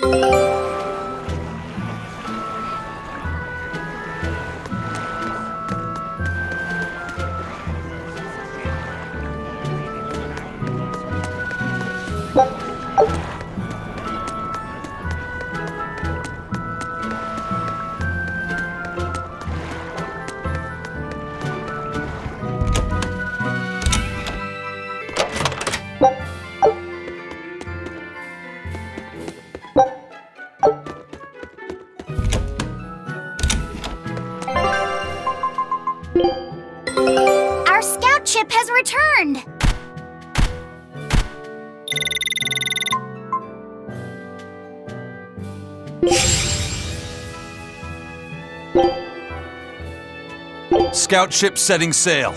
Our scout ship has returned! Scout ship setting sail.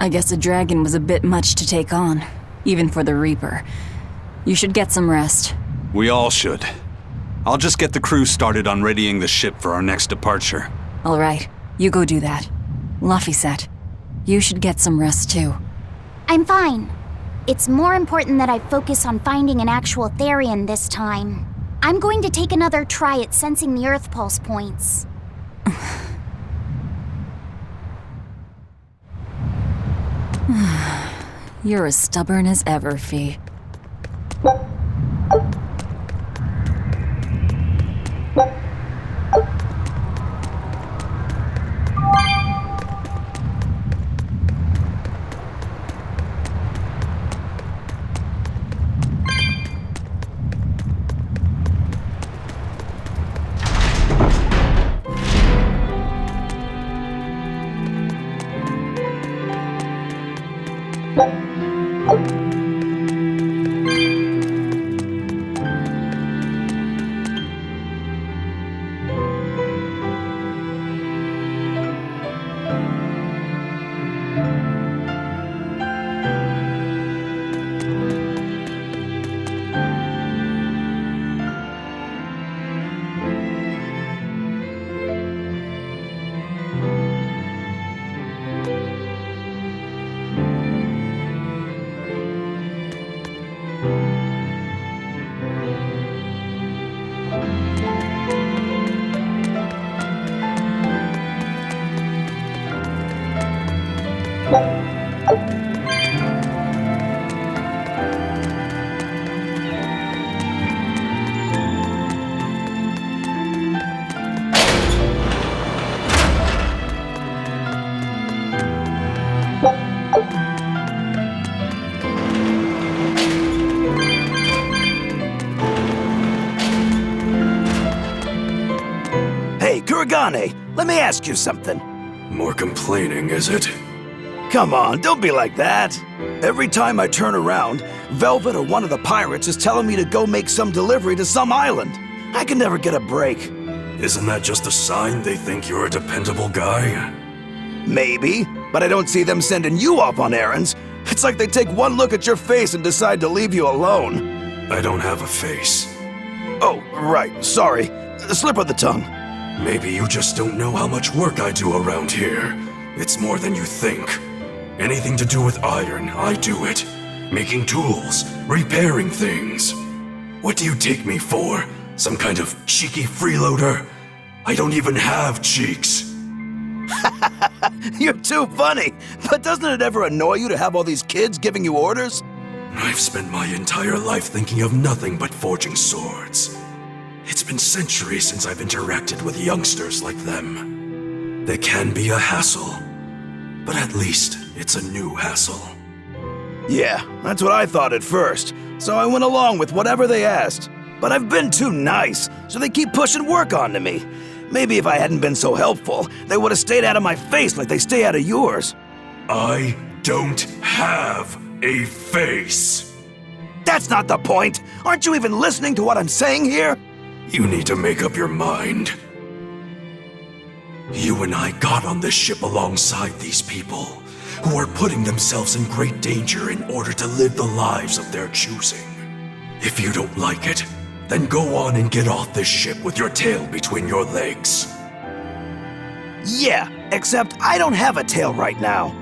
I guess a dragon was a bit much to take on, even for the Reaper. You should get some rest. We all should. I'll just get the crew started on readying the ship for our next departure. All right, you go do that. Laphicet, you should get some rest too. I'm fine. It's more important that I focus on finding an actual Therian this time. I'm going to take another try at sensing the Earth pulse points. You're as stubborn as ever, Fee. Hey, Kuragane, let me ask you something. More complaining, is it? Come on, don't be like that. Every time I turn around, Velvet or one of the pirates is telling me to go make some delivery to some island. I can never get a break. Isn't that just a sign they think you're a dependable guy? Maybe, but I don't see them sending you off on errands. It's like they take one look at your face and decide to leave you alone. I don't have a face. Oh, right, sorry. A slip of the tongue. Maybe you just don't know how much work I do around here. It's more than you think. Anything to do with iron, I do it. Making tools, repairing things. What do you take me for? Some kind of cheeky freeloader? I don't even have cheeks. You're too funny. But doesn't it ever annoy you to have all these kids giving you orders? I've spent my entire life thinking of nothing but forging swords. It's been centuries since I've interacted with youngsters like them. They can be a hassle, but at least it's a new hassle. Yeah, that's what I thought at first, so I went along with whatever they asked. But I've been too nice, so they keep pushing work onto me. Maybe if I hadn't been so helpful, they would have stayed out of my face like they stay out of yours. I don't have a face. That's not the point. Aren't you even listening to what I'm saying here? You need to make up your mind. You and I got on this ship alongside these people, who are putting themselves in great danger in order to live the lives of their choosing. If you don't like it, then go on and get off this ship with your tail between your legs. Yeah, except I don't have a tail right now.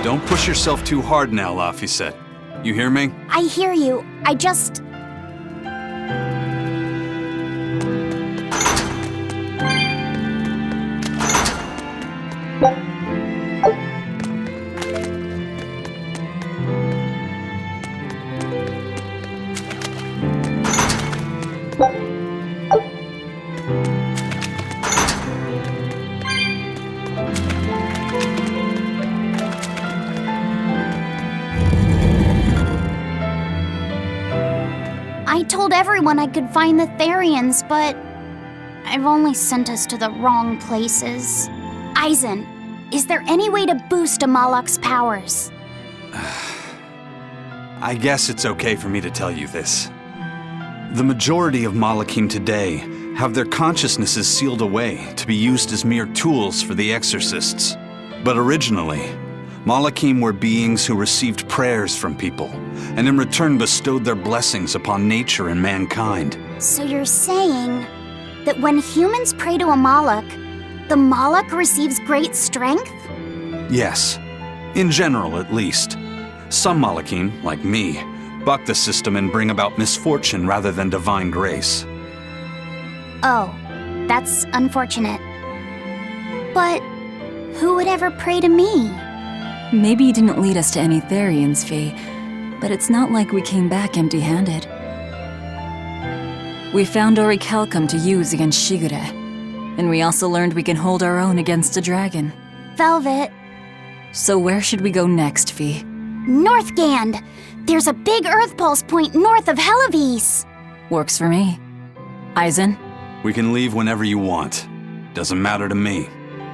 Don't push yourself too hard now, Laphicet. You hear me? I hear you. I just... I told everyone I could find the Therians, but I've only sent us to the wrong places. Aizen, is there any way to boost Amalok's powers? I guess it's okay for me to tell you this. The majority of Malakim today have their consciousnesses sealed away to be used as mere tools for the exorcists. But originally, Malakim were beings who received prayers from people, and in return bestowed their blessings upon nature and mankind. So you're saying that when humans pray to a Malak, the Malak receives great strength? Yes, in general at least. Some Malakim, like me, buck the system and bring about misfortune rather than divine grace. Oh, that's unfortunate. But who would ever pray to me? Maybe you didn't lead us to any Therians, Fee, but it's not like we came back empty-handed. We found orichalcum to use against Shigure, and we also learned we can hold our own against a dragon. Velvet. So where should we go next, Fee? Northgand! There's a big Earth Pulse point north of HELLAWES! Works for me. Aizen? We can leave whenever you want. Doesn't matter to me.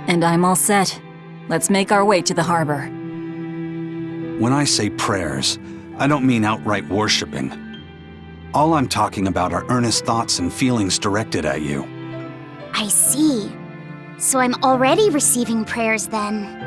And I'm all set. Let's make our way to the harbor. When I say prayers, I don't mean outright worshiping. All I'm talking about are earnest thoughts and feelings directed at you. I see. So I'm already receiving prayers then.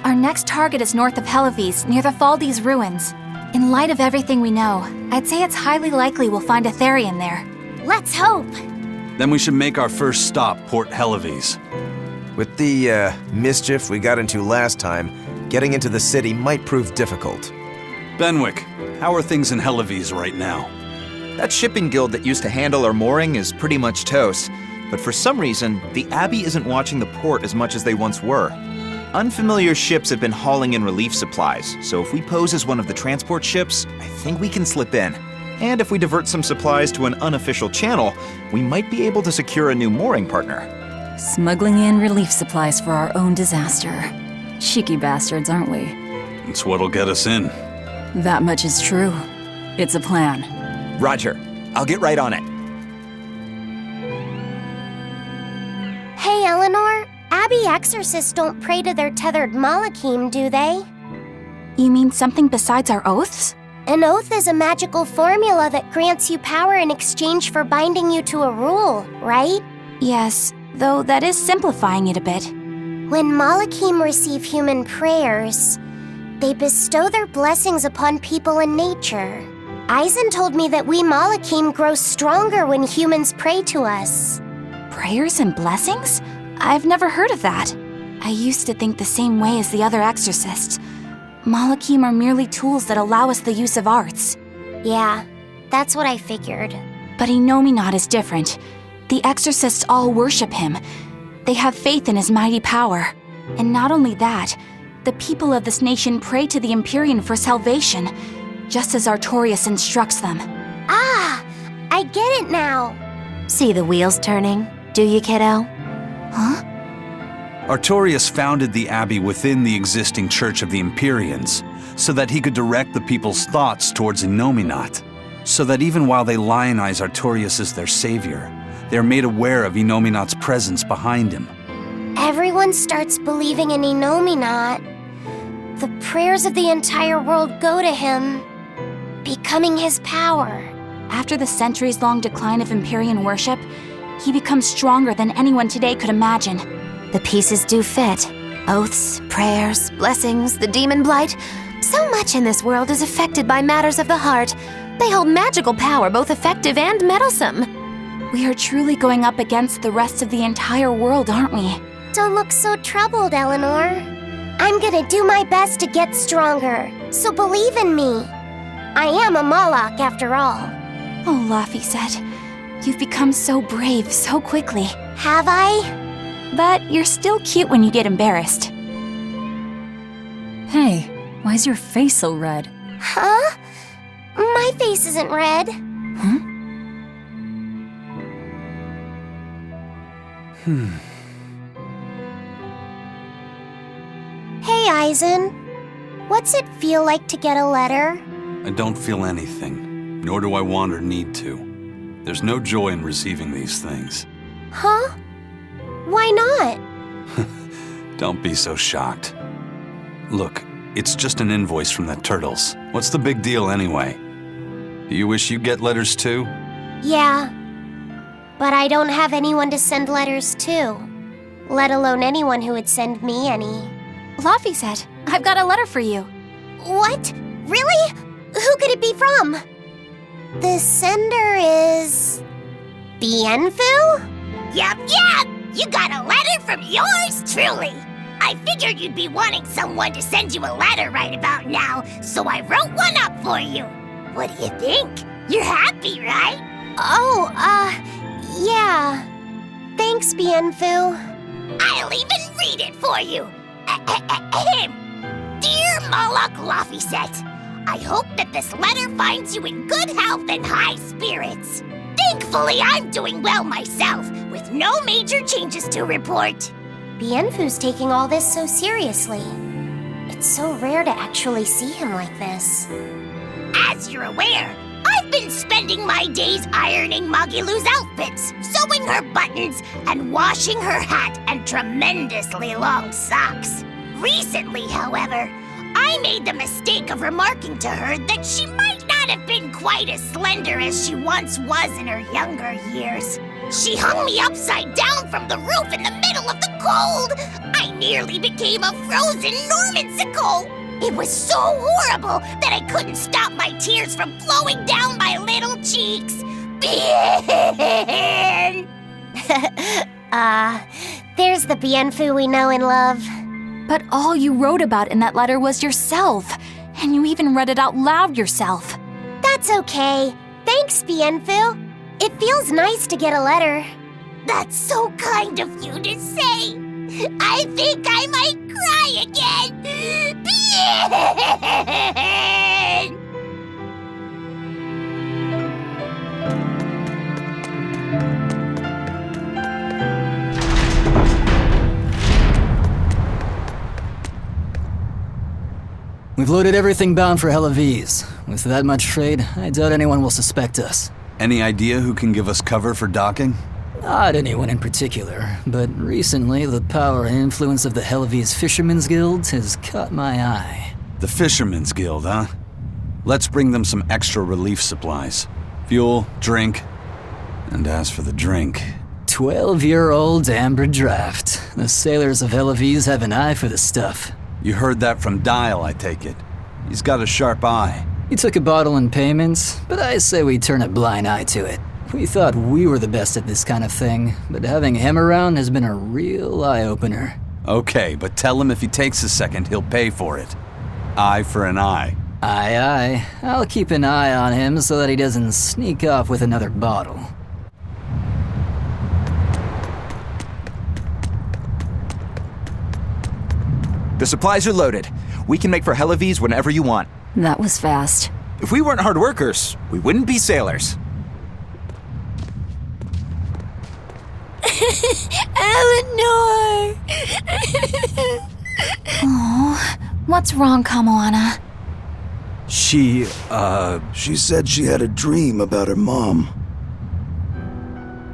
Our next target is north of HELLAWES, near the Faldes ruins. In light of everything we know, I'd say it's highly likely we'll find a Therian there. Let's hope! Then we should make our first stop, Port HELLAWES. With the mischief we got into last time, getting into the city might prove difficult. Benwick, how are things in HELLAWES right now? That shipping guild that used to handle our mooring is pretty much toast. But for some reason, the Abbey isn't watching the port as much as they once were. Unfamiliar ships have been hauling in relief supplies, so if we pose as one of the transport ships, I think we can slip in. And if we divert some supplies to an unofficial channel, we might be able to secure a new mooring partner. Smuggling in relief supplies for our own disaster. Cheeky bastards, aren't we? It's what'll get us in. That much is true. It's a plan. Roger. I'll get right on it. Hey, Eleanor. Abbey exorcists don't pray to their tethered Malachim, do they? You mean something besides our oaths? An oath is a magical formula that grants you power in exchange for binding you to a rule, right? Yes, though that is simplifying it a bit. When Malachim receive human prayers, they bestow their blessings upon people and nature. Aizen told me that we Malachim grow stronger when humans pray to us. Prayers and blessings? I've never heard of that. I used to think the same way as the other exorcists. Malachim are merely tools that allow us the use of arts. Yeah, that's what I figured. But Inomata is different. The exorcists all worship him. They have faith in his mighty power. And not only that, the people of this nation pray to the Empyrean for salvation, just as Artorias instructs them. Ah, I get it now. See the wheels turning, do you, kiddo? Huh? Artorius founded the abbey within the existing Church of the Empyreans, so that he could direct the people's thoughts towards Inominat, so that even while they lionize Artorius as their savior, they are made aware of Inominat's presence behind him. Everyone starts believing in Inominat. The prayers of the entire world go to him, becoming his power. After the centuries-long decline of Empyrean worship, he becomes stronger than anyone today could imagine. The pieces do fit. Oaths, prayers, blessings, the demon blight. So much in this world is affected by matters of the heart. They hold magical power, both effective and meddlesome. We are truly going up against the rest of the entire world, aren't we? Don't look so troubled, Eleanor. I'm gonna do my best to get stronger, so believe in me. I am a Moloch, after all. Oh, Laphicet, you've become so brave so quickly. Have I? But you're still cute when you get embarrassed. Hey, why's your face so red? Huh? My face isn't red. Huh? Hey, Eisen. What's it feel like to get a letter? I don't feel anything, nor do I want or need to. There's no joy in receiving these things. Huh? Why not? Don't be so shocked. Look, it's just an invoice from the turtles. What's the big deal anyway? Do you wish you get letters too? Yeah. But I don't have anyone to send letters to, let alone anyone who would send me any. Laphicet, I've got a letter for you. What? Really? Who could it be from? The sender is... Bienfu? Yup, yup! You got a letter from yours truly! I figured you'd be wanting someone to send you a letter right about now, so I wrote one up for you. What do you think? You're happy, right? Oh, yeah. Thanks, Bienfu. I'll even read it for you. Dear Moloch Laphicet, I hope that this letter finds you in good health and high spirits. Thankfully, I'm doing well myself, with no major changes to report. Bienfu's taking all this so seriously. It's so rare to actually see him like this. As you're aware, I've been spending my days ironing Magilu's outfits, sewing her buttons, and washing her hat and tremendously long socks. Recently, however, I made the mistake of remarking to her that she might not have been quite as slender as she once was in her younger years. She hung me upside down from the roof in the middle of the cold. I nearly became a frozen Normansicle. It was so horrible that I couldn't stop my tears from flowing down my little cheeks. Bien! There's the Bienfu we know and love. But all you wrote about in that letter was yourself, and you even read it out loud yourself. That's okay. Thanks, Bienfu. It feels nice to get a letter. That's so kind of you to say. I think I might cry again. Bien! We've loaded everything bound for HELLAWES. With that much trade, I doubt anyone will suspect us. Any idea who can give us cover for docking? Not anyone in particular, but recently the power and influence of the HELLAWES Fishermen's Guild has caught my eye. The Fishermen's Guild, huh? Let's bring them some extra relief supplies. Fuel, drink, and as for the drink... 12-year-old amber draft. The sailors of HELLAWES have an eye for the stuff. You heard that from Dial, I take it. He's got a sharp eye. He took a bottle in payments, but I say we turn a blind eye to it. We thought we were the best at this kind of thing, but having him around has been a real eye-opener. Okay, but tell him if he takes a second, he'll pay for it. Eye for an eye. Aye, aye. I'll keep an eye on him so that he doesn't sneak off with another bottle. The supplies are loaded. We can make for HELLAWES whenever you want. That was fast. If we weren't hard workers, we wouldn't be sailors. Eleanor! Oh, what's wrong, Kamoana? She said she had a dream about her mom.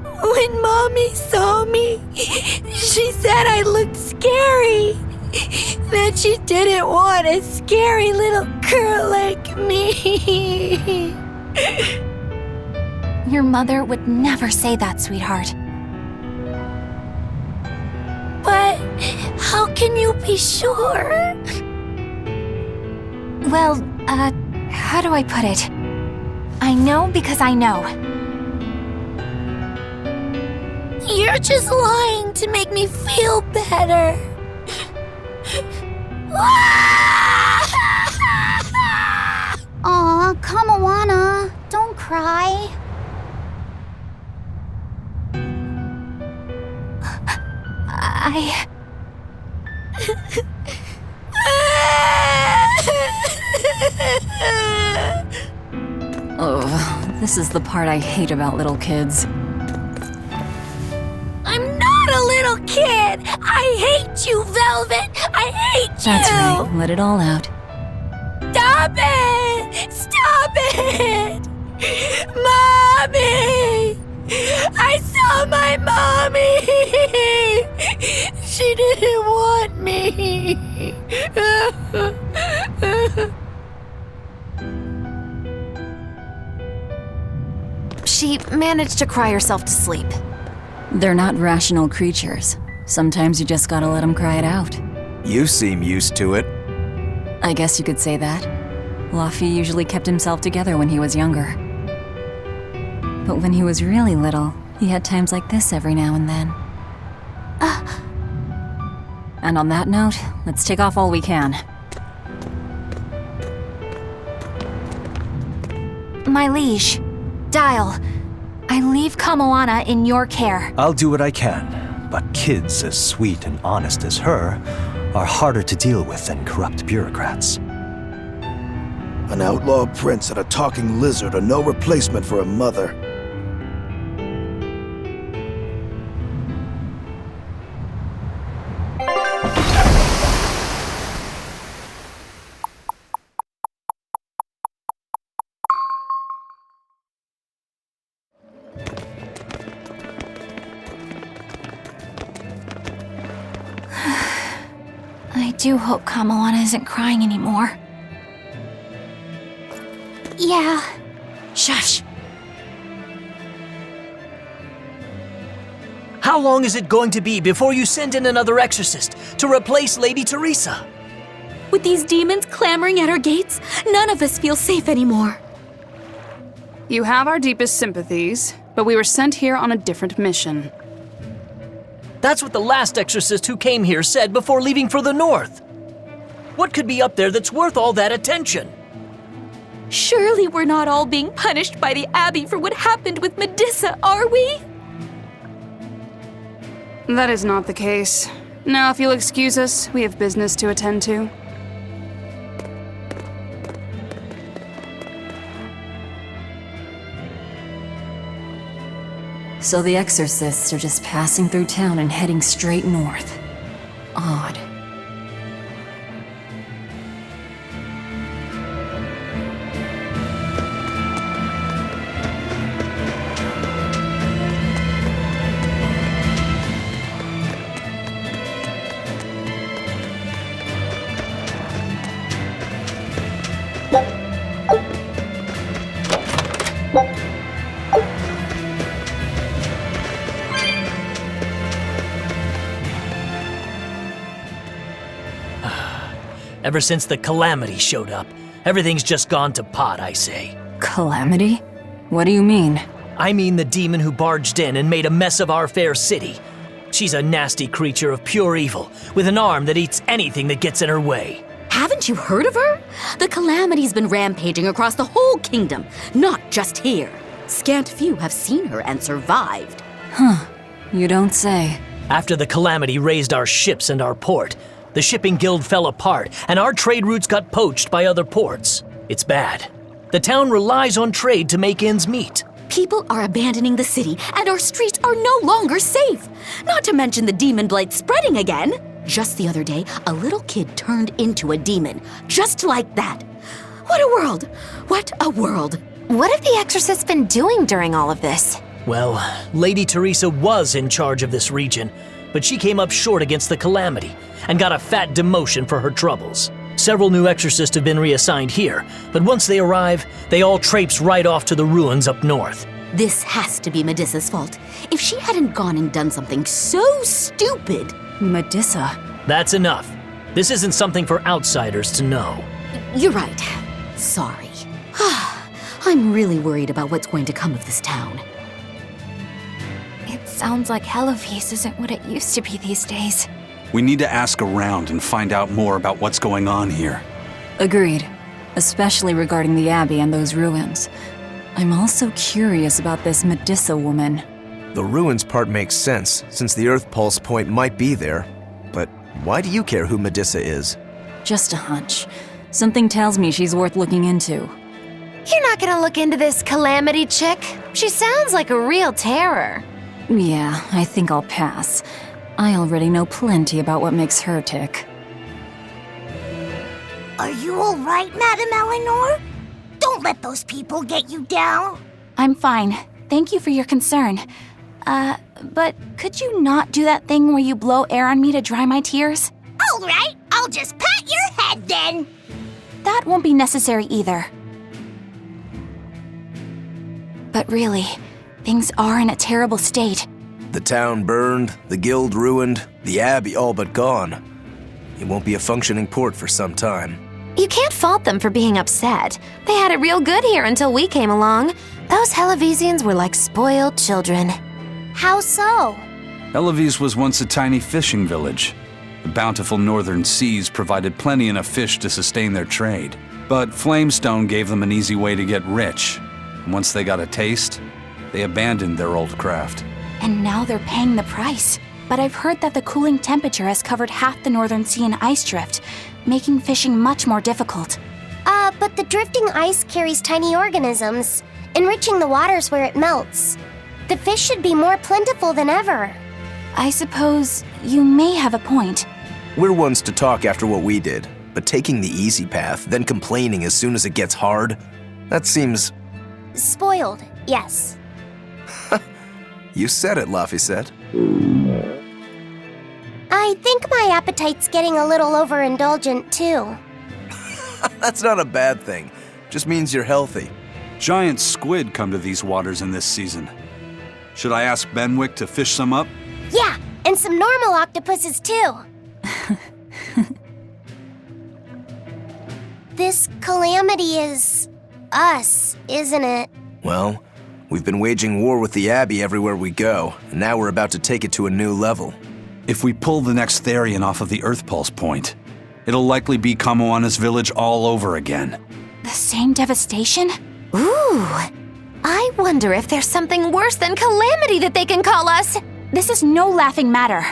When Mommy saw me, she said I looked scary. That she didn't want a scary little girl like me. Your mother would never say that, sweetheart. But how can you be sure? Well, how do I put it? I know because I know. You're just lying to make me feel better. Aw, Kamoana, don't cry. Oh, this is the part I hate about little kids. I'm not a little kid! I hate you, Velvet! I hate you! That's right, let it all out. Stop it! Stop it! Mommy! I saw my mommy! She didn't want me! She managed to cry herself to sleep. They're not rational creatures. Sometimes you just gotta let them cry it out. You seem used to it. I guess you could say that. Luffy usually kept himself together when he was younger. But when he was really little, he had times like this every now and then. And on that note, let's take off all we can. My liege, Dial, I leave Kamoana in your care. I'll do what I can, but kids as sweet and honest as her are harder to deal with than corrupt bureaucrats. An outlaw prince and a talking lizard are no replacement for a mother. I do hope Kamoana isn't crying anymore. Yeah. Shush. How long is it going to be before you send in another exorcist to replace Lady Teresa? With these demons clamoring at our gates, none of us feel safe anymore. You have our deepest sympathies, but we were sent here on a different mission. That's what the last exorcist who came here said before leaving for the north. What could be up there that's worth all that attention? Surely we're not all being punished by the Abbey for what happened with Medusa, are we? That is not the case. Now, if you'll excuse us, we have business to attend to. So the exorcists are just passing through town and heading straight north. Odd. Ever since the Calamity showed up, everything's just gone to pot, I say. Calamity? What do you mean? I mean the demon who barged in and made a mess of our fair city. She's a nasty creature of pure evil, with an arm that eats anything that gets in her way. Haven't you heard of her? The Calamity's been rampaging across the whole kingdom, not just here. Scant few have seen her and survived. Huh. You don't say. After the Calamity raised our ships and our port, the shipping guild fell apart, and our trade routes got poached by other ports. It's bad. The town relies on trade to make ends meet. People are abandoning the city, and our streets are no longer safe. Not to mention the demon blight spreading again. Just the other day, a little kid turned into a demon. Just like that. What a world! What a world! What have the exorcists been doing during all of this? Well, Lady Teresa was in charge of this region, but she came up short against the calamity and got a fat demotion for her troubles. Several new exorcists have been reassigned here, but once they arrive, they all traipse right off to the ruins up north. This has to be Medissa's fault. If she hadn't gone and done something so stupid... Medissa? That's enough. This isn't something for outsiders to know. You're right. Sorry. I'm really worried about what's going to come of this town. It sounds like HELLAWES isn't what it used to be these days. We need to ask around and find out more about what's going on here. Agreed. Especially regarding the Abbey and those ruins. I'm also curious about this Medissa woman. The ruins part makes sense, since the Earth Pulse point might be there. But why do you care who Medissa is? Just a hunch. Something tells me she's worth looking into. You're not gonna look into this calamity chick? She sounds like a real terror. Yeah, I think I'll pass. I already know plenty about what makes her tick. Are you all right, Madam Eleanor? Don't let those people get you down. I'm fine. Thank you for your concern. But could you not do that thing where you blow air on me to dry my tears? All right, I'll just pat your head then. That won't be necessary either. But really, things are in a terrible state. The town burned, the guild ruined, the abbey all but gone. It won't be a functioning port for some time. You can't fault them for being upset. They had it real good here until we came along. Those HELLAWESians were like spoiled children. How so? HELLAWES was once a tiny fishing village. The bountiful northern seas provided plenty enough fish to sustain their trade. But Flamestone gave them an easy way to get rich. And once they got a taste, they abandoned their old craft. And now they're paying the price. But I've heard that the cooling temperature has covered half the northern sea in ice drift, making fishing much more difficult. But the drifting ice carries tiny organisms, enriching the waters where it melts. The fish should be more plentiful than ever. I suppose you may have a point. We're ones to talk after what we did, but taking the easy path, then complaining as soon as it gets hard, that seems... Spoiled, yes. You said it, Laphicet. I think my appetite's getting a little overindulgent, too. That's not a bad thing. Just means you're healthy. Giant squid come to these waters in this season. Should I ask Benwick to fish some up? Yeah, and some normal octopuses, too. This calamity is... us, isn't it? Well, we've been waging war with the Abbey everywhere we go, and now we're about to take it to a new level. If we pull the next Therian off of the Earth Pulse point, it'll likely be Kamoana's village all over again. The same devastation? Ooh, I wonder if there's something worse than calamity that they can call us. This is no laughing matter.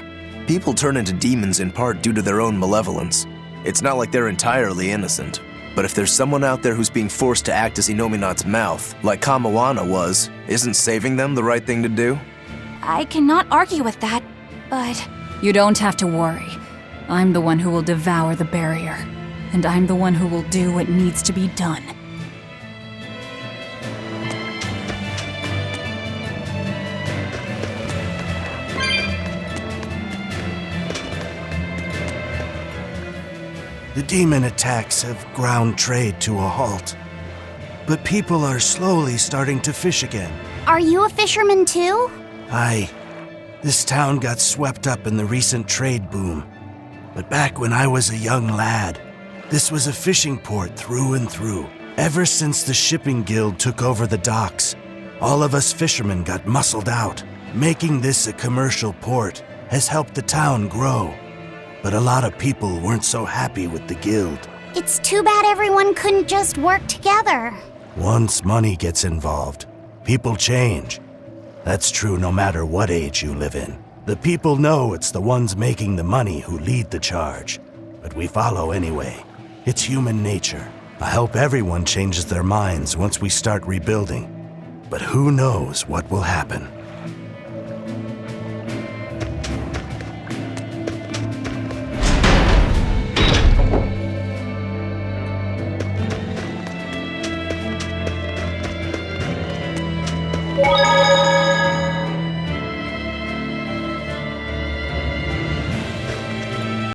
People turn into demons in part due to their own malevolence. It's not like they're entirely innocent. But if there's someone out there who's being forced to act as Inominat's mouth, like Kamoana was, isn't saving them the right thing to do? I cannot argue with that, but... You don't have to worry. I'm the one who will devour the barrier. And I'm the one who will do what needs to be done. The demon attacks have ground trade to a halt. But people are slowly starting to fish again. Are you a fisherman, too? Aye. This town got swept up in the recent trade boom. But back when I was a young lad, this was a fishing port through and through. Ever since the shipping guild took over the docks, all of us fishermen got muscled out. Making this a commercial port has helped the town grow. But a lot of people weren't so happy with the guild. It's too bad everyone couldn't just work together. Once money gets involved, people change. That's true no matter what age you live in. The people know it's the ones making the money who lead the charge. But we follow anyway. It's human nature. I hope everyone changes their minds once we start rebuilding. But who knows what will happen.